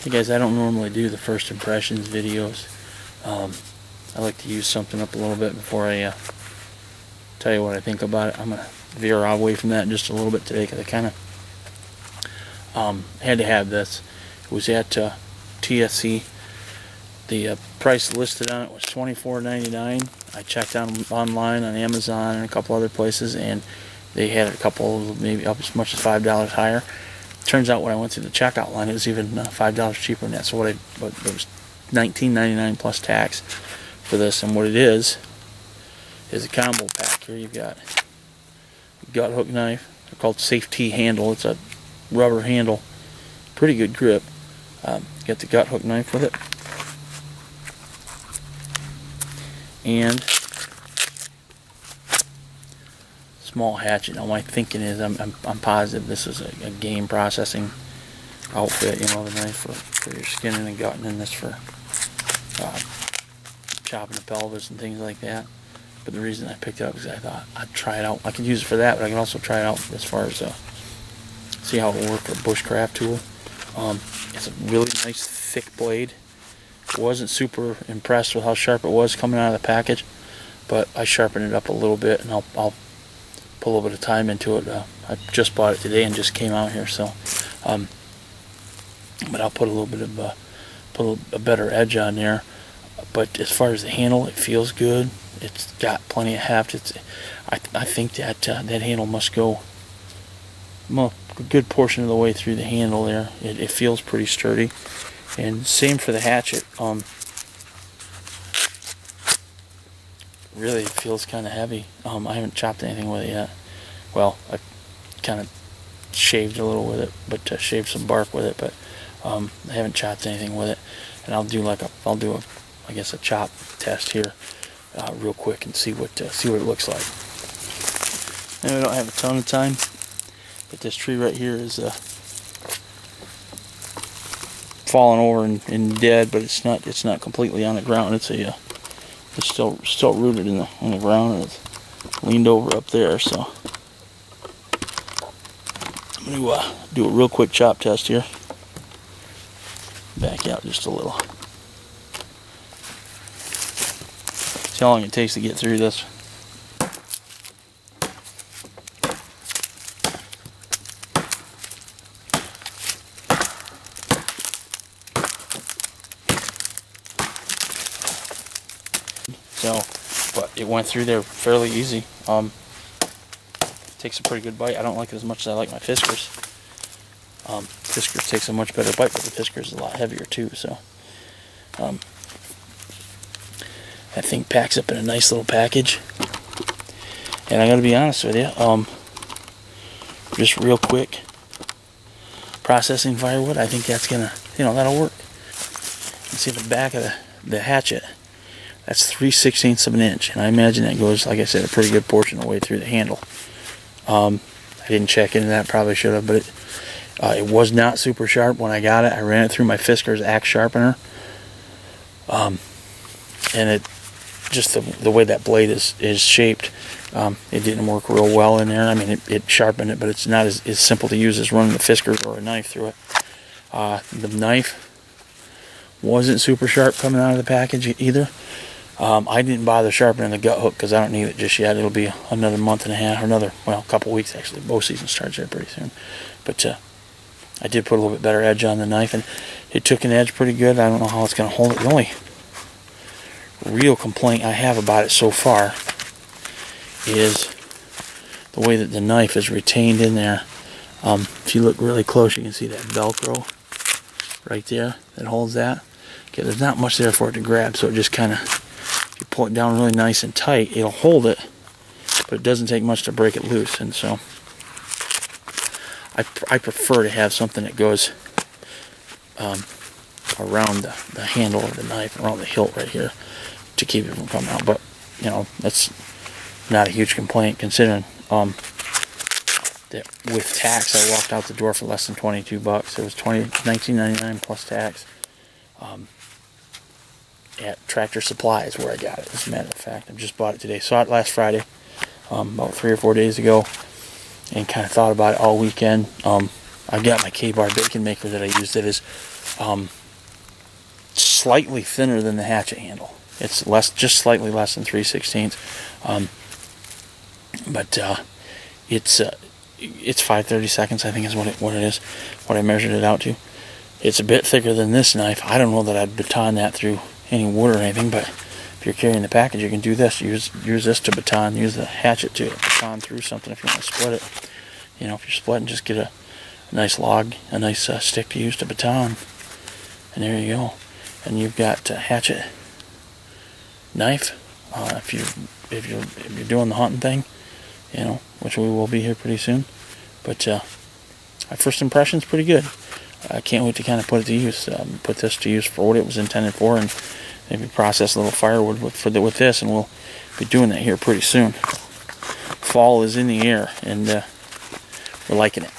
Hey guys, I don't normally do the first impressions videos. I like to use something up a little bit before I tell you what I think about it. I'm going to veer away from that just a little bit today because I kind of had to have this. It was at TSC. The price listed on it was $24.99. I checked out online on Amazon and a couple other places, and they had a couple, maybe up as much as $5 higher. Turns out when I went through the checkout line, it was even $5 cheaper than that. So it was $19.99 plus tax for this. And what it is a combo pack. Here you've got a gut hook knife. They're called safety handle. It's a rubber handle, pretty good grip. Got the gut hook knife with it, and small hatchet. Now my thinking is I'm positive this is a game processing outfit. You know, the knife for your skinning and gutting, and this for chopping the pelvis and things like that. But the reason I picked it up is I thought I'd try it out. I could use it for that, but I can also try it out as far as see how it will work for a Buschraft tool. It's a really nice thick blade. Wasn't super impressed with how sharp it was coming out of the package, but I sharpened it up a little bit, and I'll put a little bit of time into it. I just bought it today and just came out here, so but I'll put a little bit of put a better edge on there. But as far as the handle, it feels good. It's got plenty of heft. I think that that handle must go a good portion of the way through the handle there. It feels pretty sturdy. And same for the hatchet. Really, it feels kind of heavy. I haven't chopped anything with it yet. Well, I kind of shaved a little with it, but shaved some bark with it. But I haven't chopped anything with it. And I'll do I guess a chop test here real quick and see what it looks like. And we don't have a ton of time, but this tree right here is fallen over and dead, but it's not completely on the ground. It's still rooted in the ground, and it's leaned over up there. So I'm going to do a real quick chop test here. Back out just a little. See how long it takes to get through this. So, but it went through there fairly easy. Takes a pretty good bite. I don't like it as much as I like my Fiskars. Fiskars takes a much better bite, but the Fiskars is a lot heavier too. So, that thing packs up in a nice little package. And I got to be honest with you, just real quick, processing firewood. I think that's gonna, that'll work. You see the back of the hatchet. That's 3/16 of an inch, and I imagine that goes, like I said, a pretty good portion of the way through the handle. I didn't check into that, probably should have, but it was not super sharp when I got it. I ran it through my Fiskars axe sharpener, and it just the way that blade is shaped, it didn't work real well in there. I mean, it sharpened it, but it's not as simple to use as running the Fiskars or a knife through it. The knife wasn't super sharp coming out of the package either. I didn't bother sharpening the gut hook because I don't need it just yet. It'll be another month and a half, or a couple weeks actually. Bow season starts there pretty soon. But I did put a little bit better edge on the knife, and it took an edge pretty good. I don't know how it's going to hold it. The only real complaint I have about it so far is the way that the knife is retained in there. If you look really close, you can see that Velcro right there that holds that. Okay, there's not much there for it to grab, so it just kind of, if you pull it down really nice and tight, it'll hold it, but it doesn't take much to break it loose. And so I prefer to have something that goes around the handle of the knife, around the hilt right here, to keep it from coming out. But that's not a huge complaint considering that with tax I walked out the door for less than 22 bucks. It was $19.99 plus tax at Tractor Supply is where I got it, as a matter of fact. I just bought it today. Saw it last Friday, about 3 or 4 days ago, and kind of thought about it all weekend. I've got my K-bar bacon maker that I use that is slightly thinner than the hatchet handle. It's just slightly less than 3/16. But it's 5/32, I think is what it is. What I measured it out to. It's a bit thicker than this knife. I don't know that I'd baton that through any wood or anything, but if you're carrying the package, you can do this. Use this to baton. Use the hatchet to baton through something if you want to split it. You know, if you're splitting, just get a nice log, a nice stick to use to baton, and there you go. And you've got a hatchet, knife. If you're doing the hunting thing, you know, which we will be here pretty soon. But my first impression's pretty good. I can't wait to kind of put it to use. Put this to use for what it was intended for, and maybe process a little firewood with this, and we'll be doing that here pretty soon. Fall is in the air, and we're liking it.